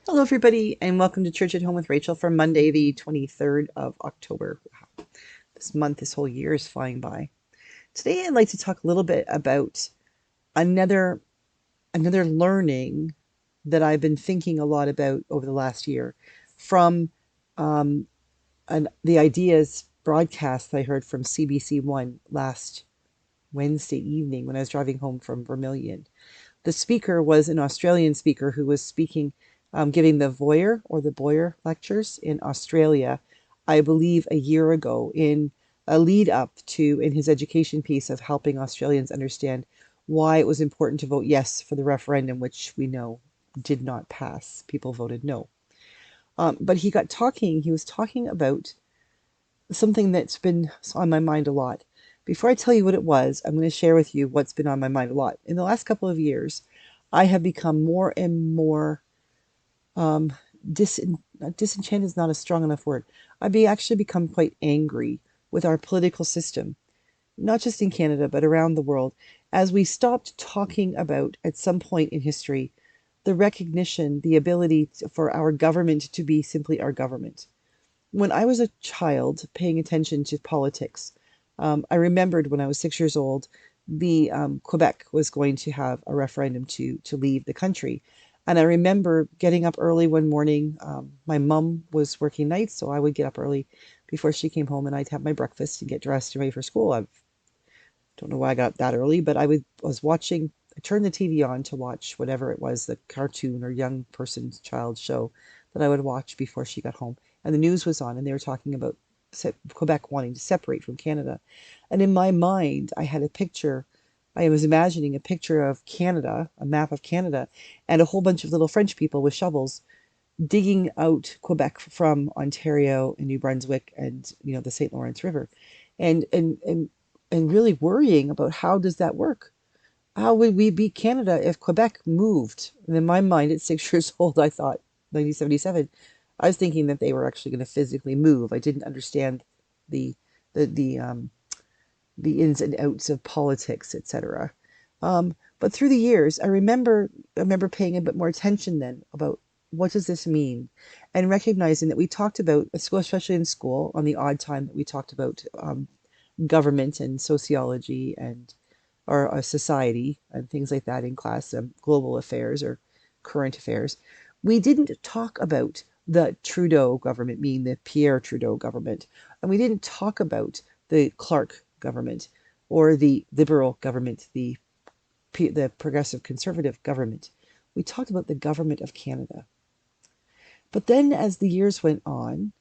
Hello, everybody, and welcome to Church at Home with Rachel for Monday, the 23rd of October. Wow, this whole year is flying by. Today, I'd like to talk a little bit about another another learning that I've been thinking a lot about over the last year from um, the Ideas broadcast that I heard from CBC One last Wednesday evening when I was driving home from Vermilion. The speaker was an Australian speaker who was speaking, giving the Boyer lectures in Australia, I believe a year ago, in a lead up to in his education piece of helping Australians understand why it was important to vote yes for the referendum, which we know did not pass. People voted no. But he was talking about something that's been on my mind a lot. Before I tell you what it was, I'm going to share with you what's been on my mind a lot. In the last couple of years, I have become more and more um, disenchanted is not a strong enough word. Actually become quite angry with our political system, not just in Canada, but around the world, as we stopped talking about, at some point in history, the recognition, the ability for our government to be simply our government. When I was a child paying attention to politics, I remembered when I was 6 years old, the Quebec was going to have a referendum to leave the country. And I remember getting up early one morning. My mom was working nights, so I would get up early before she came home and I'd have my breakfast and get dressed and ready for school. I don't know why I got up that early, but was watching, I turned the TV on to watch whatever it was, the cartoon or young person's child show that I would watch before she got home. And the news was on, and they were talking about Quebec wanting to separate from Canada. And in my mind, I was imagining a picture of Canada, a map of Canada, and a whole bunch of little French people with shovels digging out Quebec from Ontario and New Brunswick and the St. Lawrence River, and and and and really worrying about how does that work? How would we beat Canada if Quebec moved? And in my mind, at 6 years old, I thought 1977. I was thinking that they were actually going to physically move. I didn't understand the the the um, the ins and outs of politics, etc. But through the years, I remember paying a bit more attention then about what does this mean, and recognizing that we talked about, especially in school, on the odd time that we talked about government and sociology and or society and things like that in class, global affairs or current affairs. We didn't talk about the Trudeau government, meaning the Pierre Trudeau government, and we didn't talk about the Clark government or the Liberal government, the Progressive Conservative government. We talked about the government of Canada. But then, as the years went on,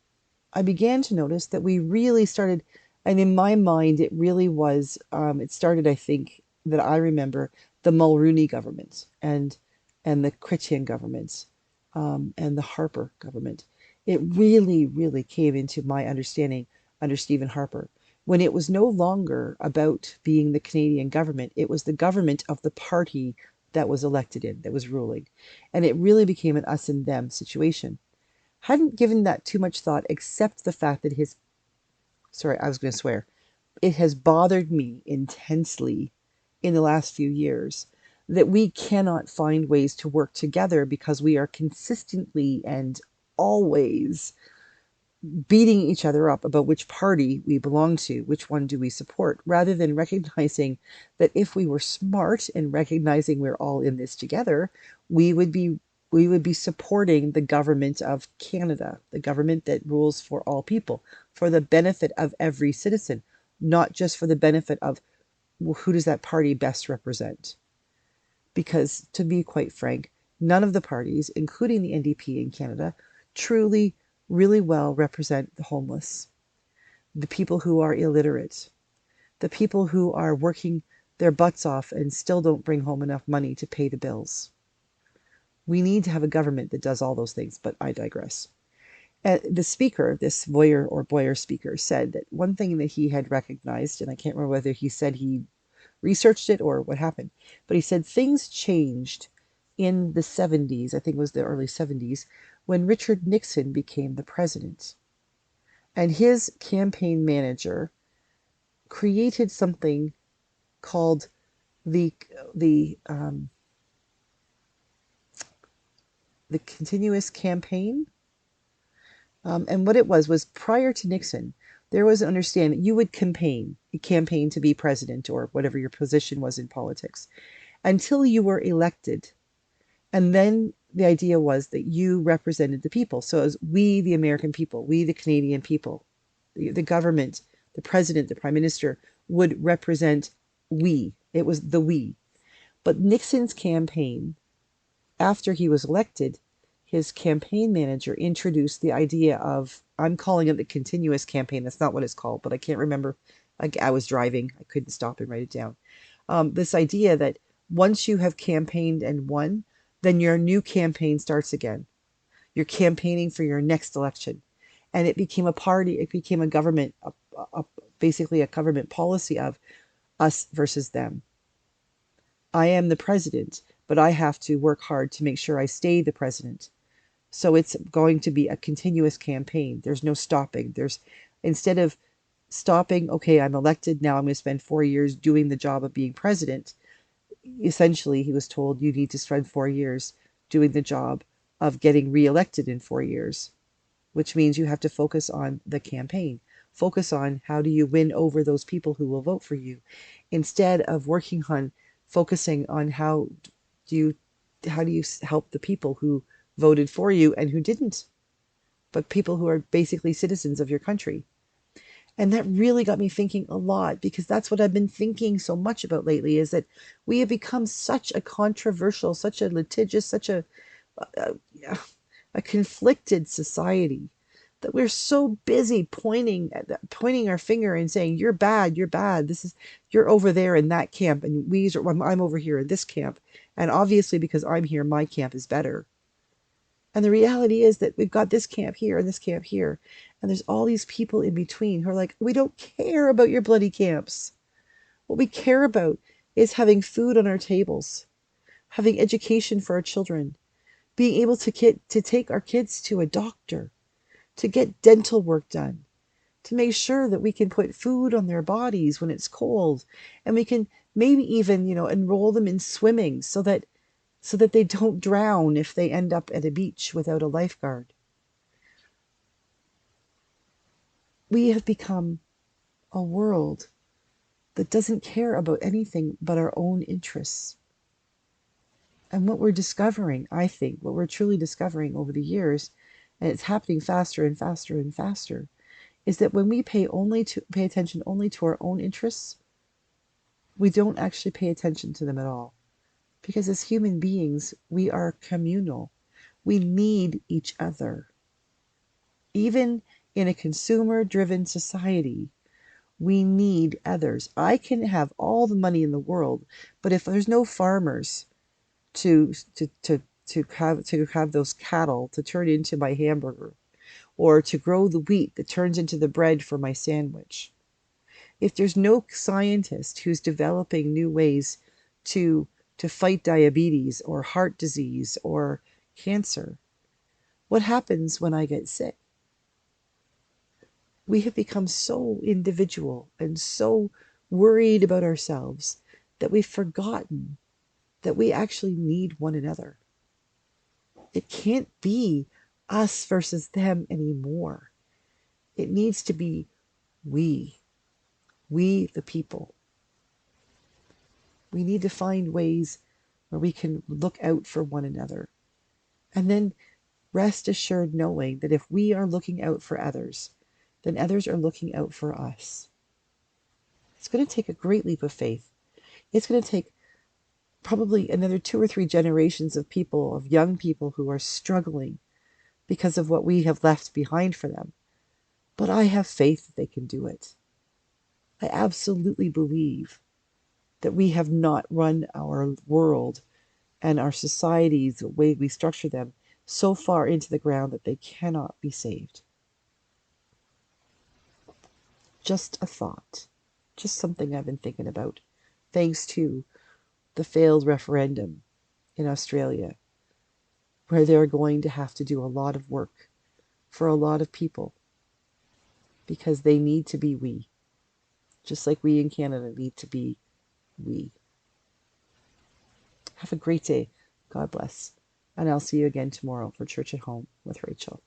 I began to notice that we really started, and in my mind, it really was, it started, I think, that I remember the Mulroney government and the Chrétien governments and the Harper government. It really, really came into my understanding under Stephen Harper when it was no longer about being the Canadian government, it was the government of the party that was elected in, that was ruling. And it really became an us and them situation. Hadn't given that too much thought, except the fact that sorry, I was going to swear, it has bothered me intensely in the last few years that we cannot find ways to work together because we are consistently and always beating each other up about which party we belong to, which one do we support, rather than recognizing that if we were smart and recognizing we're all in this together, we would be we would be supporting the government of Canada, the government that rules for all people, for the benefit of every citizen, not just for the benefit of who does that party best represent. Because to be quite frank, none of the parties, including the NDP in Canada, truly, really well represent the homeless, the people who are illiterate, the people who are working their butts off and still don't bring home enough money to pay the bills. We need to have a government that does all those things, but I digress. The speaker, this Boyer speaker, said that one thing that he had recognized, and I can't remember whether he said he researched it or what happened, but he said things changed in the 70s, I think it was the early 70s, when Richard Nixon became the president. And his campaign manager created something called the the the continuous campaign. And what it was prior to Nixon, there was an understanding that you would campaign to be president or whatever your position was in politics until you were elected. And then the idea was that you represented the people. So as we, the American people, we, the Canadian people, the government, the president, the prime minister would represent we. It was the we. But Nixon's campaign, after he was elected, his campaign manager introduced the idea of, I'm calling it the continuous campaign. That's not what it's called, but I can't remember. I was driving. I couldn't stop and write it down. This idea that once you have campaigned and won, then your new campaign starts again. You're campaigning for your next election. And it became a party, it became a government, basically a government policy of us versus them. I am the president, but I have to work hard to make sure I stay the president. So it's going to be a continuous campaign. There's no stopping. Instead of stopping, okay, I'm elected, now I'm going to spend 4 years doing the job of being president. Essentially, he was told you need to spend 4 years doing the job of getting reelected in 4 years, which means you have to focus on the campaign. Focus on how do you win over those people who will vote for you, instead of working on focusing on how do you help the people who voted for you and who didn't, but people who are basically citizens of your country. And that really got me thinking a lot, because that's what I've been thinking so much about lately, is that we have become such a controversial, such a litigious, such a conflicted society, that we're so busy pointing our finger and saying, you're bad, you're over there in that camp, and I'm over here in this camp, and obviously because I'm here, my camp is better. And the reality is that we've got this camp here and this camp here, and there's all these people in between who are like, we don't care about your bloody camps. What we care about is having food on our tables, having education for our children, being able to take our kids to a doctor, to get dental work done, to make sure that we can put food on their bodies when it's cold, and we can maybe even, enroll them in swimming so that they don't drown if they end up at a beach without a lifeguard. We have become a world that doesn't care about anything but our own interests. And what we're discovering, I think, what we're truly discovering over the years, and it's happening faster and faster and faster, is that when we pay attention only to our own interests, we don't actually pay attention to them at all. Because as human beings, we are communal. We need each other. Even in a consumer-driven society, we need others. I can have all the money in the world, but if there's no farmers to have those cattle to turn into my hamburger, or to grow the wheat that turns into the bread for my sandwich, if there's no scientist who's developing new ways to fight diabetes or heart disease or cancer, what happens when I get sick? We have become so individual and so worried about ourselves that we've forgotten that we actually need one another. It can't be us versus them anymore. It needs to be we the people. We need to find ways where we can look out for one another. And then rest assured knowing that if we are looking out for others, then others are looking out for us. It's going to take a great leap of faith. It's going to take probably another 2 or 3 generations of people, of young people who are struggling because of what we have left behind for them. But I have faith that they can do it. I absolutely believe that we have not run our world and our societies, the way we structure them, so far into the ground that they cannot be saved. Just a thought. Just something I've been thinking about, thanks to the failed referendum in Australia, where they're going to have to do a lot of work for a lot of people, because they need to be we, just like we in Canada need to be we. Have a great day. God bless. And I'll see you again tomorrow for Church at Home with Rachel.